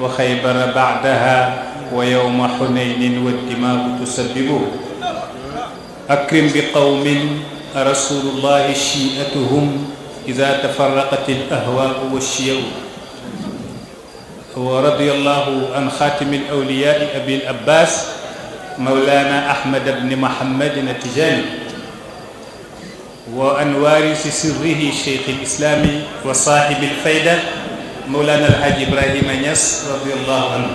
وخيبر بعدها ويوم حنين والدماء تسبب أكرم بقوم رسول الله شيئتهم إذا تفرقت الأهواء والشيوع ورضي الله عن خاتم الأولياء أبي العباس مولانا أحمد بن محمد التجاني وعن وارث سره شيخ الإسلام وصاحب الفائدة مولانا الحاج إبراهيم نياس رضي الله عنه.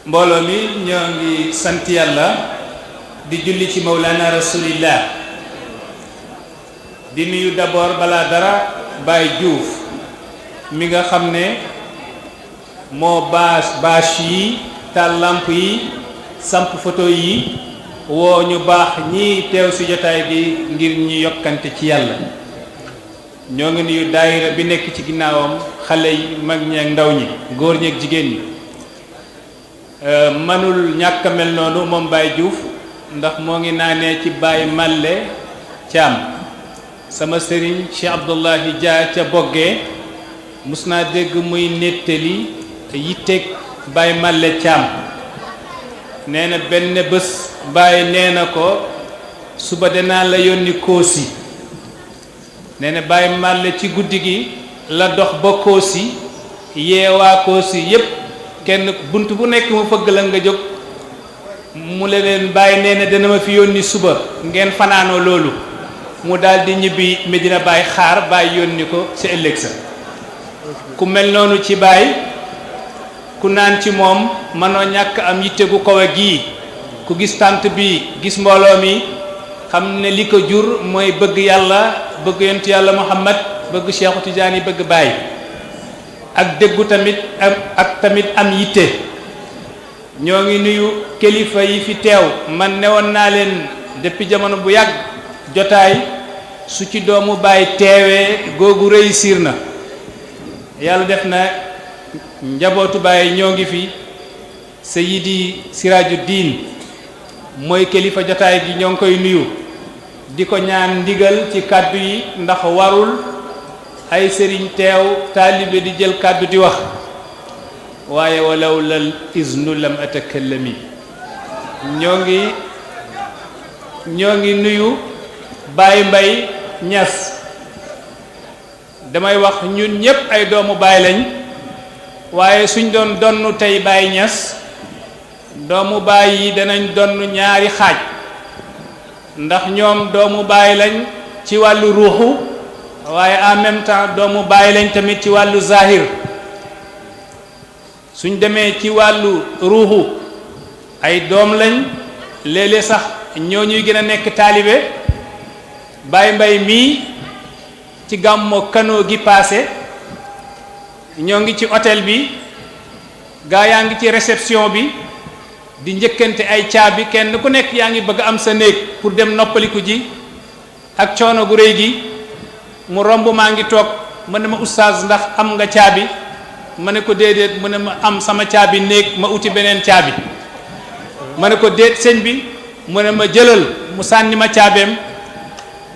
mbooloo mi ñoo ngi sant yàlla di julli ci Mawlana Rasulillah di nuyu d'abord balaa dara Baye Diouf mi nga xam ne moo bâche yi taal lamp yi samp photo yi woo ñu baax ñii teew ci jotaay bi ngir ñu yokkante ci yàlla. ñoo ngi nuyu daayira bi nekk ci ginnaawam xale yi mag ñi ak ndaw ñi góor ñi ak jigéen ñi. manul ñàkk a mel noonu moom Baye Diouf ndax moo ngi naanee ci Baye Malle Thiam sama sëriñ Cheikh Abdullahi Dia ca Boggee mus naa dégg muy nettali yitteeg Baye Malle Thiam nee na benn bés Baye nee na ko suba danaa la yónni Koosi nee na Baye Malle ci guddi gi la dox ba Koosi yeewaa Koosi yépp kenn bunt bu nekk mu fëgg la nga jóg mu leen Baye nee na dana ma fi yónni suba ngeen fanaanoo loolu mu daal di ñibbi Medina Baye xaar Baye yónni ko ci ëllëg sa ku mel noonu ci Baye ku naan ci moom mënoo ñàkk am yitte gu kawe gii ku gis tànt bi gis mbooloo mi xam ne li ko jur mooy bëgg yàlla bëgg yonent yàlla Muhammad bëgg Cheikhu Tidiane bëgg Baye ak déggu tamit ak tamit am yitte. ñoo ngi nuyu kilifa yi fi teew man newoon naa leen depuis jamono bu yàgg jotaay su ci doomu Baye teewee googu réussir na yàlla def na njabootu Baye ñoo ngi fi Seyidi Sirajuddin mooy kilifa jotaay gi ñoo ngi koy nuyu di ko ñaan ndigal ci kàddu yi ndax warul ay sëriñ teew taalibe di jël kàddu di wax waaye walaw lal iznu lam atakallami ñoo ngi nuyu Baye Mbaye Niass damay wax ñun ñépp ay doomu Baye lañ waaye suñ doon donnu tey Baye Niass doomu Baye yi danañ donn ñaari xaaj ndax ñoom doomu Baye lañ ci wàllu ruuxu waaye en même temps doomu Baye lañ tamit ci wàllu zahir suñ demee ci wàllu ruuxu ay doom lañ léeg-léeg sax ñoo ñuy gën a nekk taalibe Baye Mbaye mii ci gàmmo Kano gi passé ñoo ngi ci hôtel bi gaa yaa ngi ci réception bi di njëkkante ay caabi kenn ku nekk yaa ngi bëgg am sa néeg pour dem noppaliku ji ak coono gu rëy gi mu romb maa ngi toog mu ne ma oustaz ndax am nga caabi ma ne ko déedéet mu ne ma am sama caabi néeg ma uti beneen caabi ma ne ko déet sëñ bi mu ne ma jëlal mu sànni ma caabeem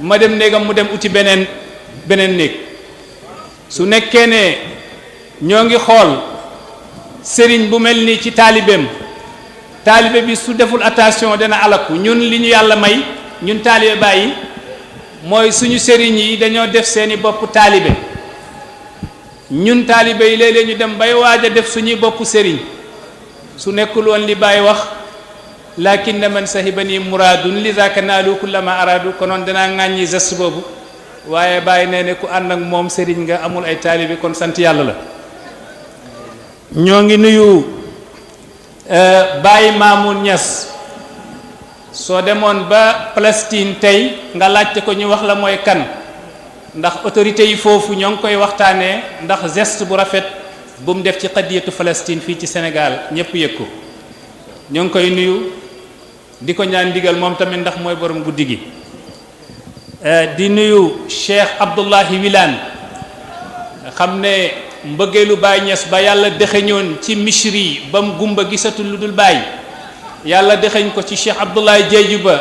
ma dem néegam mu dem uti beneen néeg su nekkee ne ñoo ngi xool sëriñ bu mel ni ci taalibeem taalibe bi su deful attention dana alaku ñun li ñu yàlla may ñun taalibe Baye mooy suñu sëriñ yi dañoo def seeni bopp taalibe ñun taalibe yi léeg-léeg ñu dem bay waaj a def suñuy bopp sëriñ su nekkul woon li Baye wax lakin man sahibani muradun li zaka naalu kullama aradu konoon danaa ŋàññi geste boobu waaye Baye nee ne ku ànd ak moom sëriñ nga amul ay taalibe kon sant yàlla la. ñoo ngi nuyu Baye Mamoun Niass soo demoon ba Palestine tey nga laajte ko ñu wax la mooy kan ndax autorité yi foofu ñoo ngi koy waxtaanee ndax geste bu rafet bu mu def ci qadiyatu Palestine fii ci Sénégal ñëpp yëg ko ñoo ngi koy nuyu di ko ñaan ndigal moom tamit ndax mooy borom guddi gi. di nuyu Cheikh Abdullahi Wilane xam ne mbëggeelu Baye Niass ba yàlla dexeñoon ci Misri ba mu gumba gisatul lu dul Baye yàlla dexeñ ko ci Cheikh Abdoulaye Diedhiou ba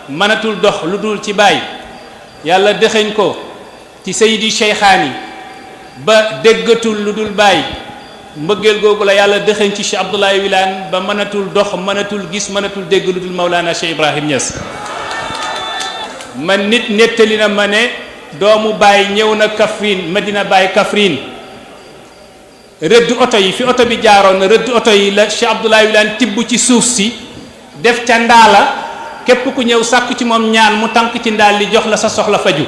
mënatul dox lu dul ci Baye yàlla dexeñ ko ci Seydi Cheikhaani ba déggatul lu dul Baye mbëggeel googu la yàlla dëxëñ ci Cheikh Abdoulaye Wilane ba mënatul dox mënatul gis mënatul dégg lu dul Maulana Cheikh Ibrahim Niass. man nit nettali na ma ne doomu Baye ñëw na Kaffrine Medina Baye Kaffrine rëdd oto yi fi oto bi jaaroon na rëdd oto yi la Cheikh Abdoulaye Wilane tibb ci suuf si def ca ndaala képp ku ñëw sàkku ci moom ñaan mu tànk ci ndaal li jox la sa soxla faju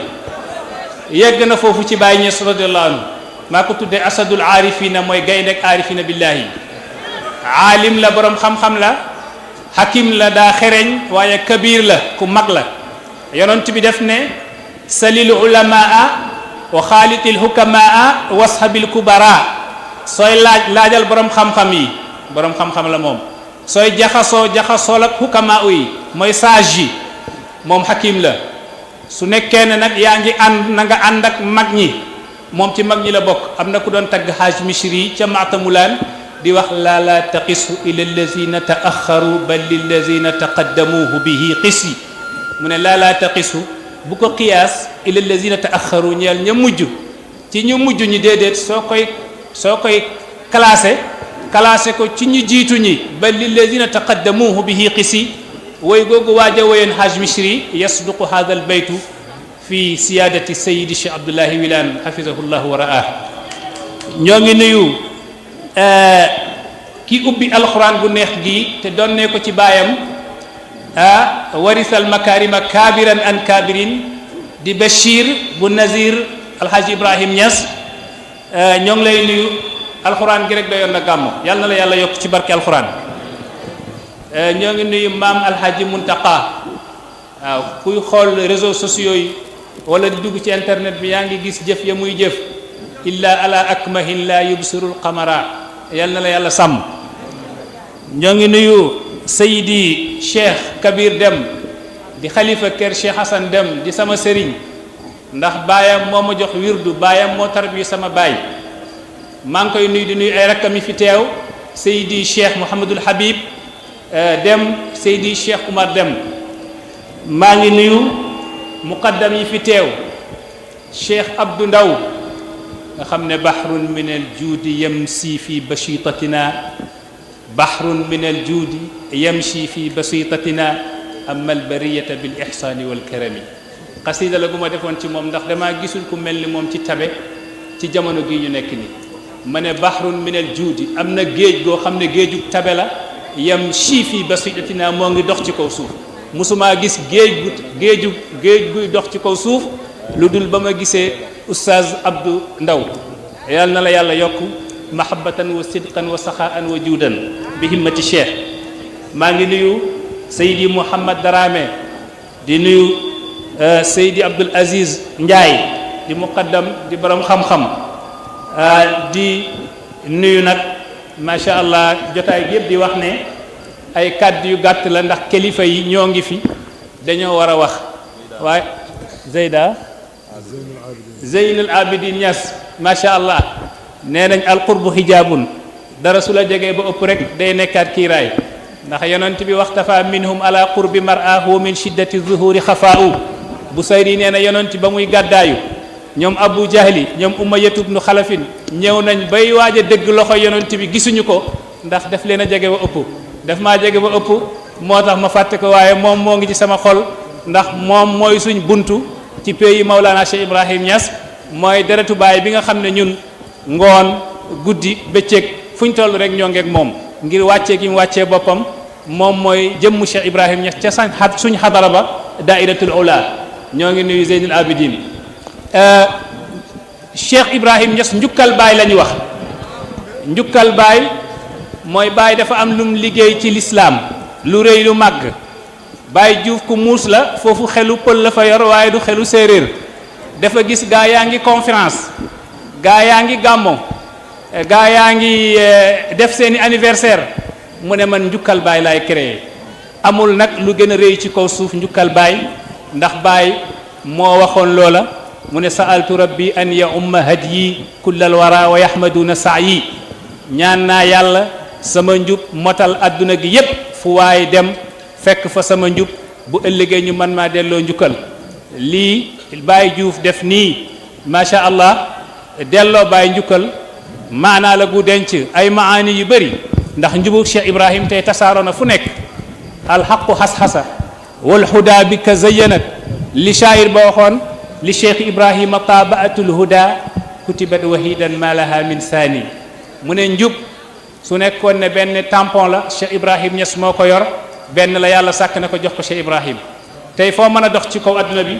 yegg na foofu ci Baye Niass radiyallahu anhu maa ko tuddee asadul aarifina mooy gaynde ak aarifina billahi aalim la borom xam-xam la hakim la daa xereñ waaye kabir la ku mag la yonent bi def ne salil ulamaa wa xaalitil hukamaa washabil kubara sooy laajal borom xam-xam yi borom xam-xam la moom sooy jaxasoo ak hukamaa yi mooy sage yi moom hakim la su nekkee ne nag yaa ngi ànd na nga ànd ak mag ñi moom ci mag ñi la bokk am na ku doon tagg Hajj Mishri ca Maatamulaan di wax la taqisu ila allazina taaxaru bal lillazina taqaddamuhu bihi qisi mu ne la taqisu bu ko qiyaas ila allazina taaxaru ñeel ña mujj ci ñu mujj ñi déedéet soo koy classé ko ci ñu jiitu ñi bal lillazina taqaddamuhu bihi qisi woy googu waaja woyoon Hajj Mishri yasduqu hadha al baytu fi siyaadati sayidi Cheikh Abdoulahi Wilane hafizahullahu wa ra'ah ñoo ngi nuyu ki ubbi alxuraan bu neex gi te doon ko ci baayam warisal makarima kabiran an kabirin di Bachir bu Nazir Alhaji Ibrahim Niass ñoo ngi lay nuyu alxuraan gi rek doyoon na gàmmu yàlla na la yàlla yokk ci barke alxuraan ñoo ngi nuyu maam Alhaji Muntaqa waaw kuy xool réseaux sociaux yi wala di dugg ci internet bi yaa ngi gis jëf ya muy jëf illa ala akmahin la yubsirul qamara yal na la yàlla sàmm ñoo ngi nuyu Seydi Cheikh Kabir Dem di xalifa kër Cheikh Hassan Dem di sama sëriñ ndax baayam moo ma jox wirdu baayam moo tarbiyu sama baay maa ngi koy nuyu di nuyu ay rakkam yi fi teew Seydi Cheikh Mouhamadul Habib Dem Seydi Cheikh Oumar Dem maa ngi nuyu muqaddam yi fi teew Cheikh Abdou Ndaw nga xam ne bahrun min al juudi yamsi fi basitatina bahrun min al juudi yamshi fi basitatina amma al bariyata bil ihsani wal karami xasida la gu ma defoon ci moom ndax damaa gisul ku mel ni moom ci tabe ci jamono gi ñu nekk ni ma ne bahrun min al juudi am na géej goo xam ne géejug tabe la yamshi fi basitatina moo ngi dox ci kaw suuf musumaa gis géej guy dox ci kaw suuf lu dul ba ma gisee oustaz Abdou Ndaw yal na la yàlla yokk mahabbatan wa sidqan wa saxaan wa juudan bi himmati cheikh maa ngi nuyu Seydi Mouhamad Darame di nuyu Seydi Abdoul Aziz Ndiaye di muqaddam di borom xam-xam di nuyu nag macha allah jotaay gi yëpp di wax ne ay kàddu yu gàtt la ndax kilifa yi ñoo ngi fi dañoo war a wax waaye Zeynul Abidin Niass macha allah nee nañ alqurbu hijaabun dara su la jegee ba ëpp rek day nekkaat kiiraay ndax yonent bi waxtafa minhum ala qurbi mar'ahu min shiddati zuhuri xafaa'u bu sayri nee na yonent ba muy gàddaayu ñoom Abu Jahli ñoom Umayyatu ibnu Xalafin ñëw nañ bay waaj a dëgg loxo yonent bi gisuñu ko ndax daf leen a jege ba ëpp daf maa jege ba ëpp moo tax ma fàtte ko waaye moom moo ngi ci sama xol ndax moom mooy suñ buntu ci pays Maulana Cheikh Ibrahim Niass mooy deretu baay bi nga xam ne ñun ngoon guddi bëccëg fu ñu toll rek ñoo ngeeg moom ngir wàccee gi mu wàccee boppam moom mooy jëmmu Cheikh Ibrahim Niass ca suñ xadara ba daairatul ula ñoo ngi nuyu Zeynul Abidin Cheikh Ibrahim Niass njukkal baay la ñu wax njukkal baay mooy baay dafa am lum liggéey ci lislaam lu rëy lu màgg Baay Juuf ku muus la foofu xelu pël la fa yor waaye du xelu séeréer dafa gis gaa yaa ngi conférence gaa yaa ngi gàmmo gaa yaa ngi def seeni anniversaire mu ne man njukkal baay laay créé amul nag lu gën a rëy ci kaw suuf njukkal baay ndax baay moo waxoon loola mu ne sa'altu rabbi an ya umma hadyi kullal wara wa yahmaduna sa'yi ñaan naa yàlla sama njub motal adduna gi yépp fu waay dem fekk fa sama njub bu ëllëgee ñu man maa delloo njukkal lii Baye Diouf def nii macha allah delloo Baye njukkal maanaa la gu denc ay maani yu bëri ndax njubug Cheikh Ibrahim tey tasaaroo na fu nekk alxaqu xas-xasa wal huda bi ka zayyanat li shaayir ba waxoon li Cheikh Ibrahima taabaatul huda kutibat wahidan ma laha min saani mu ne njub su nekkoon ne benn tampon la Cheikh Ibrahim Niass moo ko yor benn la yàlla sàkk na ko jox ko Cheikh Ibrahim tey foo mën a dox ci kaw adduna bi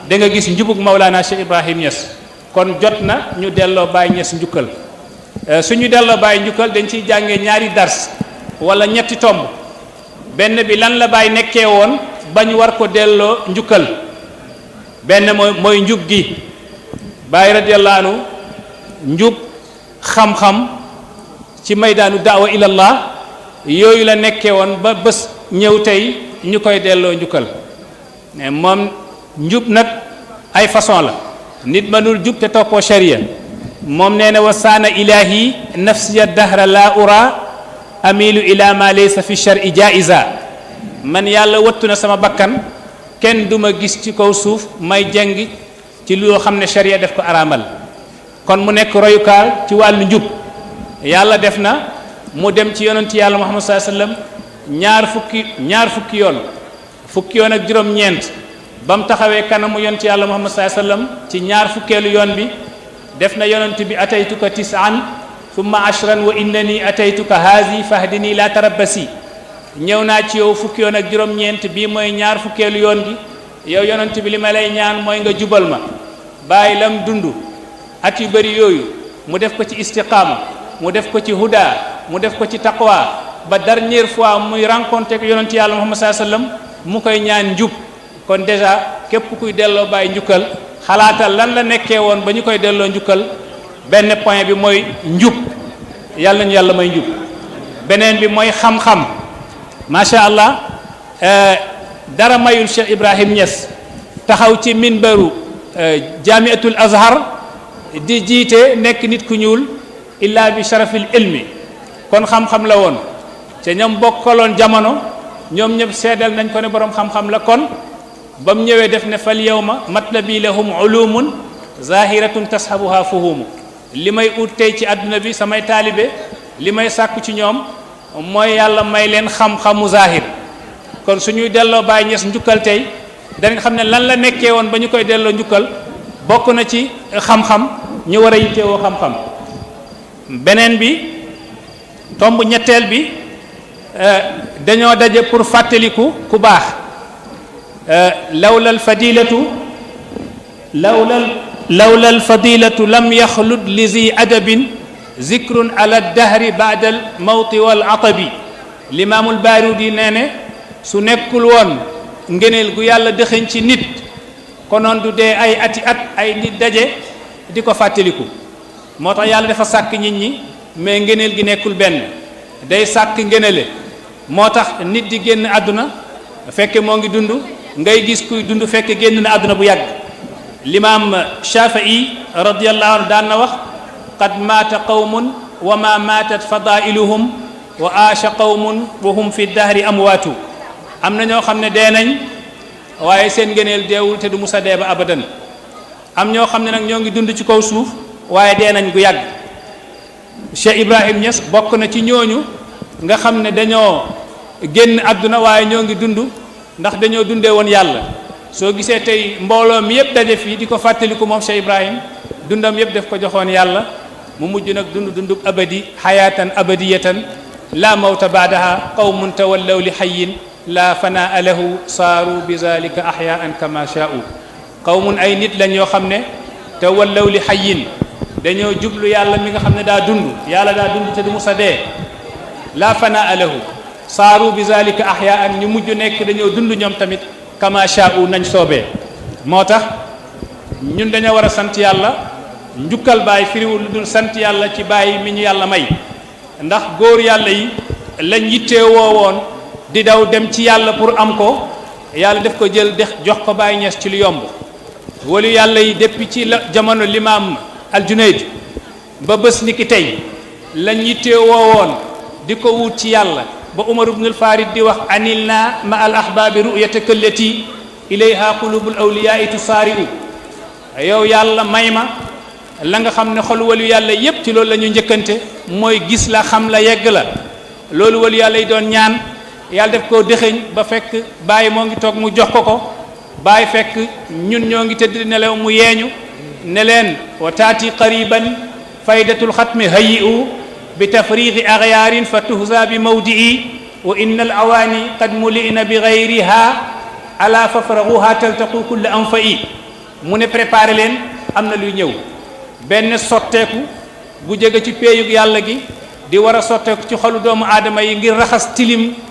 da nga gis njubug Maulana Cheikh Ibrahim Niass kon jot na ñu delloo Baye Niass njukkal suñu delloo Baye njukkal dañ ciy jàngee ñaari dars wala ñetti tomb benn bi lan la Baye nekkee woon ba ñu war ko delloo njukkal benn mooy njub gi Baye radiyallahu anhu njub xam-xam ci maydaanu daawa ilallah yooyu la nekkee woon ba bés ñëw tey ñu koy delloo njukkal mais moom njub nag ay façon la nit mënul jub te toppoo sharia moom nee na wa saana ilahi nafsiya dahra la ura amilu ila ma laysa fi shari jaiza man yàlla wattu na sama bakkan kenn duma gis ci kaw suuf may jàng ci loo xam ne sharia def ko araamal kon mu nekk royukaay ci wàllu njub yàlla def na mu dem ci yonent yàlla Muhammad sallallahu alayhi wasallam ñaar fukki yoon ak juróom-ñeent ba mu taxawee kanamu yonent yàlla Muhammad sallallahu alayhi wasallam ci ñaar fukkeelu yoon bi def na yonent bi ataytuka tis'an thumma ashran wa innani ataytuka hazi fahdini la tarabbasi ñëw naa ci yow fukki yoon ak juróom-ñeent bii mooy ñaar fukkeelu yoon gi yow yonent bi li ma lay ñaan mooy nga jubal ma bàyyi lam dund at yu bëri yooyu mu def ko ci istiqaama mu def ko ci huda mu def ko ci taqwa ba dernière fois muy rencontré ak yonent yàlla Muhammad sallallahu alayhi wasallam mu koy ñaan njub kon déjà képp kuy delloo Baye njukkal xalaatal lan la nekkee woon ba ñu koy delloo njukkal benn point bi mooy njub yàlla nañu yàlla may njub beneen bi mooy xam-xam macha allah dara mayul Cheikh Ibrahim Niass taxaw ci minbaru jamiatul azhar di jiite nekk nit ku ñuul illa bi sharafil ilmi kon xam-xam la woon te ñoom bokkaloon jamono ñoom ñëpp seedal nañ ko ne boroom xam-xam la kon ba mu ñëwee def ne fal yawma matlabi lahum ulumun zahiratun tashabuha fuhumu li may ut tey ci àdduna bi samay taalibe li may sàkku ci ñoom mooy yàlla may leen xam-xamu zahir kon suñuy delloo Baye Niass njukkal tey danañ xam ne lan la nekkee woon ba ñu koy delloo njukkal bokk na ci xam-xam ñu war a yitteewoo xam-xam beneen bi tomb ñetteel bi dañoo daje pour fàttaliku ku baax lawla alfadilatu lam yaxlud li zi adabin zikrun ala dahri baada al mawti wal atabi limaamul Baarudi nee ne su nekkul woon ngëneel gu yàlla dëxëñ ci nit konoon du dee ay ati at ay nit daje di ko fàttaliku moo tax yàlla dafa sàkk nit ñi mais ngëneel gi nekkul benn day sàkk ngënale moo tax nit di génn àdduna fekke moo ngi dund ngay gis kuy dund fekk génn na àdduna bu yàgg limaam Shafii radiyallahu anhu daan na wax qad maata qawmun wa ma maatat fadailuhum wa aasha qawmun wa hum fi dahri amwaatu am na ñoo xam ne dee nañ waaye seen ngëneel deewul te du musa dee ba abadan am ñoo xam ne nag ñoo ngi dund ci kaw suuf waaye dee nañ gu yàgg Cheikh Ibrahim Niass bokk na ci ñooñu nga xam ne dañoo génn àdduna waaye ñoo ngi dund ndax dañoo dundee woon yàlla soo gisee tey mbooloo mi yëpp daje fii di ko fàttaliku moom Cheikh Ibrahim dundam yëpp def ko joxoon yàlla mu mujj nag dundub abadi xayaatan abadiyatan la mawta baadaha qawmun tawallaw li xayin la fanaa lahu saaru bi zalika ahyaan kama shaa'u qawmun ay nit lañ yoo xam ne tawallaw li xayin dañoo jublu yàlla mi nga xam ne daa dund yàlla daa dund te du musa dee la fanaa lahu saaru bi zalika ahyaan ñu mujj nekk dañoo dund ñoom tamit kama shaa'u nañ soobee moo tax ñun dañoo war a sant yàlla njukkal Baay firiwul lu dul sant yàlla ci Baay mi ñu yàlla may ndax góor yàlla yi lañ yittee woowoon di daw dem ci yàlla pour am ko yàlla def ko jël jox ko Baay Ñas ci lu yomb wali yàlla yi depuis ci la jamono limaam al-Junayd ba bés ni ki tey lañ yittee woowoon di ko wut ci yàlla ba Umar ibnul Farid di wax anil na ma al ahbaabi ru'yataka allati ilayha qulubul awliyaai tusaari'u yow yàlla may ma la nga xam ne xol walu yàlla yépp ci loolu la ñu njëkkante mooy gis la xam la yegg la loolu walu yàlla yi doon ñaan yàlla def koo dëxëñ ba fekk bàyyi moo ngi toog mu jox ko bàyyi fekk ñun ñoo ngi tëdd nelaw mu yeeñu ne leen wa taati qariban faydatul xatmi hayyi'u bi tafriqi aghyaarin fa tuhza bi mawdi'i wa inna al awaani qad muli'na bi ghayriha ala fafraguha taltaqu kull anfa'i mu ne préparé leen am na luy ñëw benn sotteeku bu jóge ci péeyug yàlla gi di war a sotteeku ci xolu doomu aadama yi ngir raxas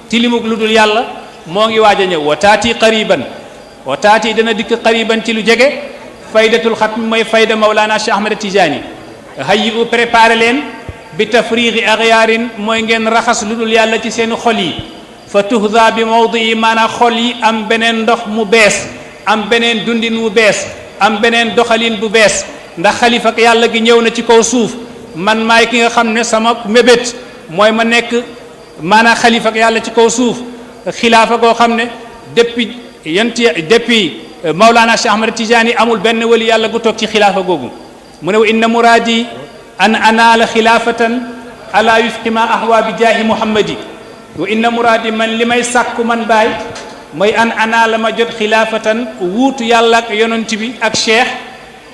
tilimug lu dul yàlla moo ngi waaj a ñëw wa taati qariban wa taati dana dikk qariban ci lu jege faydatul xatmi mooy fayda Mawlana Cheikh Ahmed Tidiane hayyi'u préparé leen bi tafriqi aghyaarin mooy ngeen raxas lu dul yàlla ci seen xol yi fa tuhza bi mawdi'i maanaam xol yi am beneen ndox mu bees am beneen dundin mu bees am beneen doxalin bu bees ndax xalifa ak yàlla gi ñëw na ci kaw suuf man maay ki nga xam ne sama mébét mooy ma nekk maanaam xalifa ak yàlla ci kaw suuf xilaafa goo xam ne depuis Mawlana Cheikh Ahmed Tidiane amul benn wali yàlla gu toog ci xilaafa googu mu ne wa inna muraadi an anaala xilaafatan ala wifqi ma ahwa bi jaahi muhammadi wa inna muraadi man li may sàkku man baay mooy an anaala ma jot xilaafatan wuutu yàlla ak yonent bi ak cheikh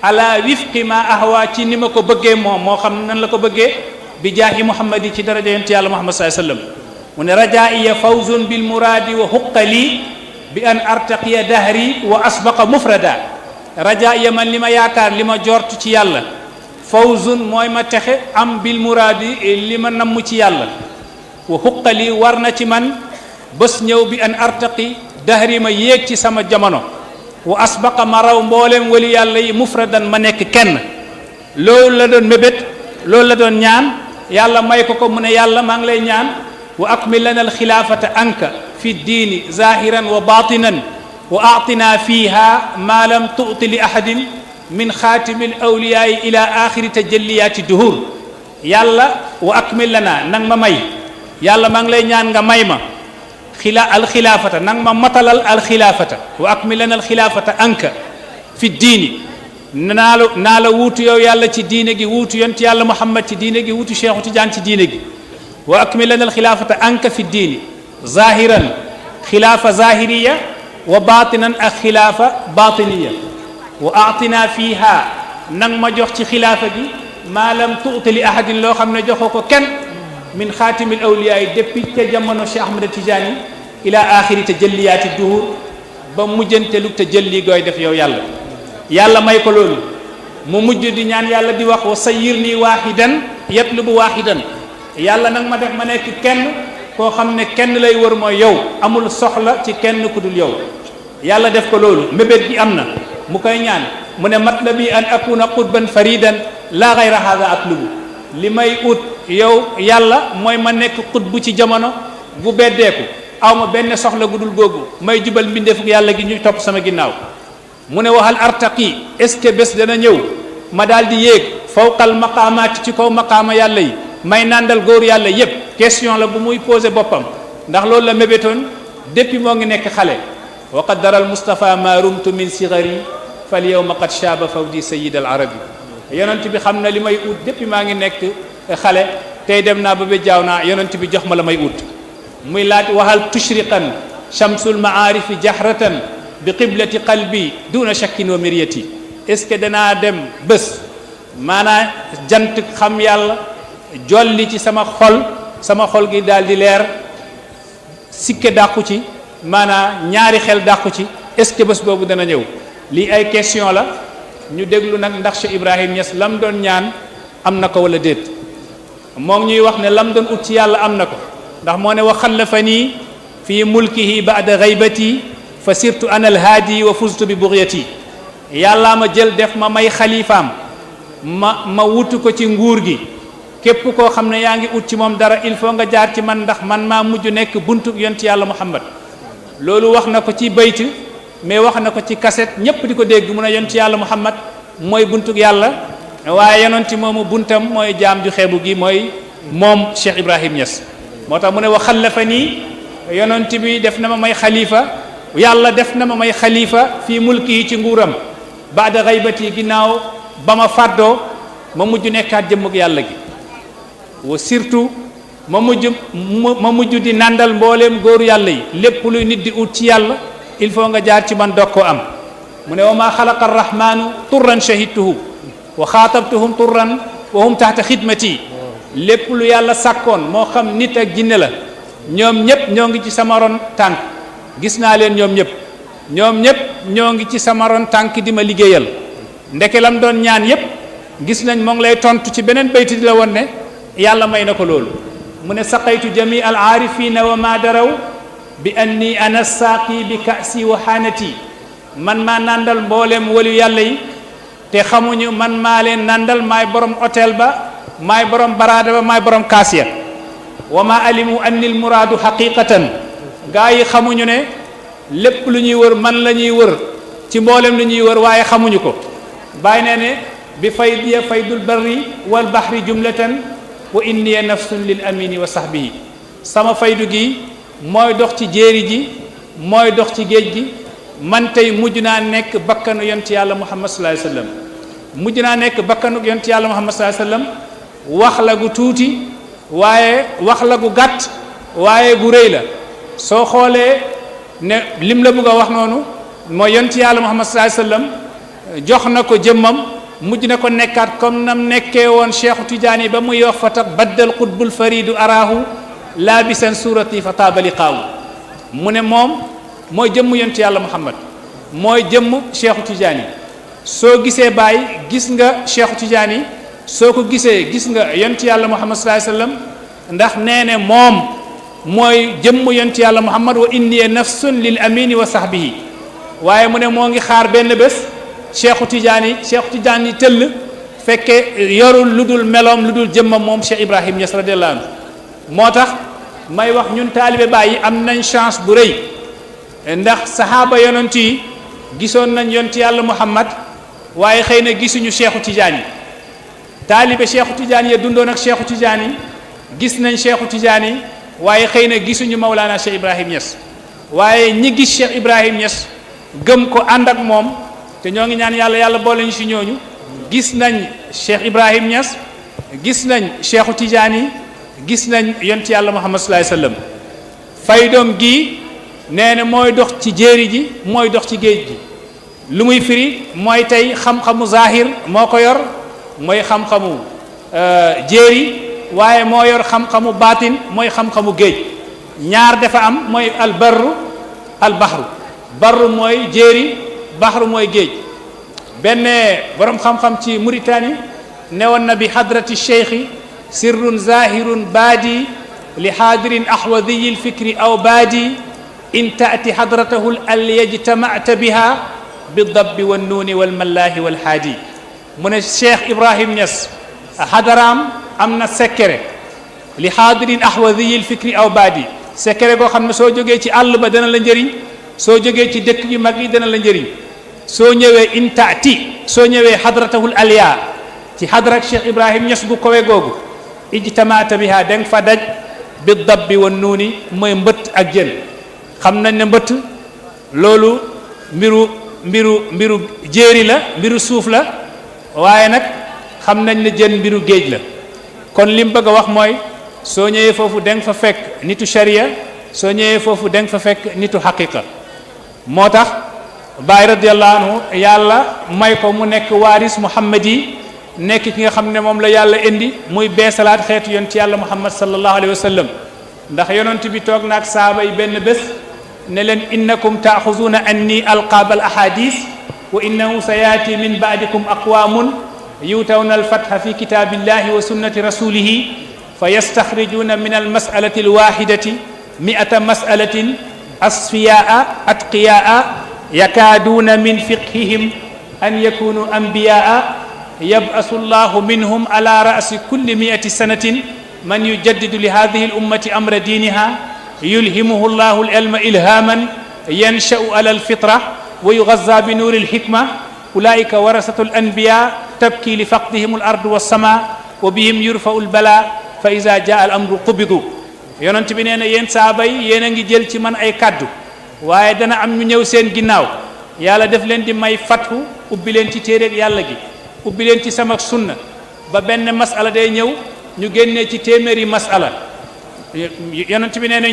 ala wifqi ma ahwa ci ni ma ko bëggee moom moo xam nan la ko bëggee bi jaahi muhammadi ci daraja yonent yàlla muhammad sallallahu alayhi wasallam mu ne rajaiya fawzun bil muraadi wa huqqali bi an artaqiya dahri wa asbaqa mufrada rajaiya man li ma yaakaar li ma jort ci yàlla fawzun mooy ma texe am bil muraadi li ma namm ci yàlla wa huqqali war na ci man bés ñëw bi an artaqi dahri ma yéeg ci sama jamono wa asbaqa ma raw mboolem wali yàlla yi mufradan ma nekk kenn loolu la doon mébét loolu la doon ñaan yàlla may ko mu ne yàlla maa ngi lay ñaan wa akmil lana alxilaafata anka fi diini zahiran wa batinan wa aatina fiha ma lam tu'ti li ahadin min xaatimi alawliyaai ila axiri tajalliyaati duhur yàlla wa akmil lana nang ma may yàlla maa ngi lay ñaan nga may ma alxilaafata nang ma matalal alxilaafata wa akmil lana alxilaafata anka fi diini naa la wuutu yow yàlla ci diine gi wuutu yonent yàlla Muhammad ci diine gi wuutu Cheikhu Tidiane ci diine gi wa akmil lana alxilaafata anka fi diini zahiran xilaafa zahiriya wa batinan ak xilaafa batiniya wa aatina fiha nang ma jox ci xilaafa gi maa lam tuuti li ahadin loo xam ne joxoo ko kenn min xaatimil awliyaa yi depuis ca jamono Cheikh Ahmed Tidiane ila axiri tajalliyaati duhur ba mujjantelu tajalli gooy def yow yàlla may ko loolu mu mujj di ñaan yàlla di wax wa sayyirni waahidan yatlubu waahidan yàlla nag ma def ma nekk kenn koo xam ne kenn lay wër mooy yow amul soxla ci kenn ku dul yow yàlla def ko loolu mébét gi am na mu koy ñaan mu ne matlabi an akuna qutban faridan la ghayra hadha atlubu li may ut yow yàlla mooy ma nekk qutbu ci jamono bu beddeeku aw ma benn soxla gu dul googu may jubal mbindeefuk yàlla gi ñu topp sama ginnaaw mu ne waxal artaqi est-ce que bés dana ñëw ma daal di yéeg fawqal maqaamaati ci kaw maqaama yàlla yi may nandal góor yàlla yépp question la bu muy posé boppam ndax loolu la mébétoon depuis moo ngi nekk xale wa qad daral Mustafa ma rumtu min sigari fal yawma qad shaaba fawdi sayyid al arabi yonent bi xam na li may ut depuis maa ngi nekk xale tey dem naa ba jaaw naa yonent bi jox ma la may ut muy laaj waxal tushriqan shamsul maarifi jahratan bi qiblati qalbi duna shakkin wa miryati est-ce que danaa dem bés maanaa jant xam yàlla jolli ci sama xol gi daal di leer sikke dàqu ci maanaa ñaari xel dàqu ci est-ce que bés boobu dana ñëw lii ay question la ñu déglu nag ndax Cheikh Ibrahim Niass lam doon ñaan am na ko wala déet moom ñuy wax ne lam doon ut ci yàlla am na ko ndax moo ne wa xallafanii fi mulkihi ba'da ghaybati fa sirtu ana alhaadi wa fuztu bi bugyati yàllaa ma jël def ma may xalifaam ma wutu ko ci nguur gi képp koo xam ne yaa ngi ut ci moom dara il faut nga jaar ci man ndax man maa mujj nekk buntu yonent yàlla Muhammad loolu wax na ko ci bayt mais wax na ko ci kaset ñépp di ko dégg mun a yonent yàlla Muhammad mooy buntu yàlla waaye yonenti moomu buntam mooy jaam ju xeebu gi mooy moom Cheikh Ibrahim Niass moo tax mu ne wa xallafanii yonent bi def na ma may xalifa yàlla def na ma may xalifa fii mulki yi ci nguuram baada xaybati ginnaaw ba ma fàddoo ma mujj nekkaat jëmmug yàlla gi wa surtout ma mujj di nandal mbooleem góoru yàlla yi lépp luy nit di ut ci yàlla il faut nga jaar ci man doog koo am mu ne wa ma xalaqa arrahmanu turran shahidtuhu wa xaatabtuhum turran wa hum taxta xidmati lépp lu yàlla sàkkoon moo xam nit ak jinne la ñoom ñëpp ñoo ngi ci sama ron tànk gis naa leen ñoom ñëpp ñoo ngi ci sama ron tànk di ma liggéeyal ndeke lam doon ñaan yëpp gis nañ moo ngi lay tontu ci beneen bayti di la won ne yàlla may na ko loolu mu ne saqaytu jami al aarifina wa ma daraw bi anni ana saaqi bi kaasi wa xaanati man maa nandal mbooleem waliyu yàlla yi te xamuñu man maa leen nandal maay borom hôtel ba maay borom baraada ba maay borom kaas ya wa ma alimu anni l muraadu xaqiqatan gaa yi xamuñu ne lépp lu ñuy wër man la ñuy wër ci mboolem lu ñuy wër waaye xamuñu ko bàyyi nee ne bi faydiya faydul barri wal bahri jumlatan wa inniya nafsun lil amini wa sahbihi sama faydu gi mooy dox ci jéeri ji mooy dox ci géej gi man tey mujj naa nekk bakkanu yonent yàlla muhammad sallallahu alayhi wasallam mujj naa nekk bakkanu yonent yàlla muhammad sallallahu alayhi wasallam wax la gu tuuti waaye wax la gu gàtt waaye gu rëy la soo xoolee ne lim la bëgg a wax noonu mooy yonent yàlla muhammad sallallahu alayhi wasallam jox na ko jëmmam mujj na ko nekkaat comme nam nekkee woon Cheikhu Tidiane ba muy wax fa tax baddal qutbul faridu araahu laabisan surati fa taaba liqaawu mu ne moom mooy jëmm yonent yàlla muhammad mooy jëmm Cheikhu Tidiane soo gisee Baay gis nga Cheikhu Tidiane soo ko gisee gis nga yonent yàlla muhammad sallallahu alayhi wasallam ndax nee ne moom mooy jëmm yonent yàlla muhammad wa inni nafsun lil amini wa sahbihi waaye mu ne moo ngi xaar benn bés Cheikhu Tidiane tëll fekke yorul lu dul meloom lu dul jëmmam moom Cheikh Ibrahim Niass radiyallahu anhu moo tax may wax ñun taalibe Baay yi am nañ chance bu rëy ndax saxaaba yonent yi gisoon nañ yonent yàlla muhammad waaye xëy na gisuñu Cheikhu Tidiane taalibe Cheikhu Tidiane ya dundoon ak Cheikhu Tidiane gis nañ Cheikhu Tidiane waaye xëy na gisuñu Mawlana Cheikh Ibrahim Niass waaye ñi gis Cheikh Ibrahim Niass gëm ko ànd ak moom te ñoo ngi ñaan yàlla boole ñu ci ñooñu gis nañ Cheikh Ibrahim Niass gis nañ Cheikhu Tidiane gis nañ yonent yàlla Muhammad sallallahu alayhi wasallam faydoom gi nee na mooy dox ci jéeri ji mooy dox ci géej gi lu muy firi mooy tey xam-xamu zahir moo ko yor mooy xam-xamu jéeri waaye moo yor xam-xamu baatin mooy xam-xamu géej ñaar dafa am mooy al barru al bahru barru mooy jéeri bahru mooy géej benn borom xam-xam ci Mauritanie newoon na bi hadrati cheikhi sirrun zahirun baadi li haadirin ahwadiyi lfikri aw baadi in taati hadratahu al yajtamata biha bidabbi wannuuni walmallaahi walhaadi mu ne Cheikh Ibrahim Niass hadaraam am na secret li haadirin ahwadiyi lfikri aw baadi secret goo xam ne soo jógee ci àll ba dana la njëriñ soo jógee ci dëkk yu mag yi dana la njëriñ soo ñëwee intaati soo ñëwee hadratahul aliya ci hadrat Cheikh Ibrahim Niass gu kowe googu ijtamaata biha danga fa daj bi dabbi wan nuuni mooy mbëtt ak jën xam nañ ne mbëtt loolu mbiru jéeri la mbiru suuf la waaye nag xam nañ ne jën mbiru géej la kon lim bëgg a wax mooy soo ñëwee foofu danga fa fekk nitu sharia soo ñëwee foofu danga fa fekk nitu haqiqa moo tax Baay radiyallahu anhu yàlla may ko mu nekk waaris muhammad yi nekk ki nga xam ne moom la yàlla indi muy beesalaat xeetu yonent yàlla muhammad sallallahu alayhi wa sallam ndax yonent bi toog naag saaba yi benn bés ne leen innakum taaxuzuuna anni alqaab al ahadis wa innahu sa yaati min baadikum aqwaamun yuutawna alfatha fi kitaabillahi wa sunnati rasulihi fa yastaxrijuuna min almasalati alwaxidati miata masalatin asfiyaa atqiyaa yakaaduuna min fiqhihim an yakunu anbiyaa yab'asu llahu minhum ala ra'si kulli mi'ati sanatin man yujaddidu li hadhihi al-ummati amra diniha yulhimuhu llahu al-ilma ilhaman yansha'u ala al-fitra wa yughazza bi nuri al-hikma ulaika warasatu al-anbiya tabki li faqdihim al-ardu was-sama wa bihim yurfa'u al-bala fa iza jaa al-amru qubidu yonent bi nee na yéen saaba yi yéen a ngi jël ci man ay kaddu waaye dana am ñu ñëw seen ginnaaw yàlla def leen di may fathu ubbi leen ci téeréeg yàlla gi ubbi leen ci sama sunna ba benn masala day ñëw ñu génnee ci téeméeri masala yonent bi nee na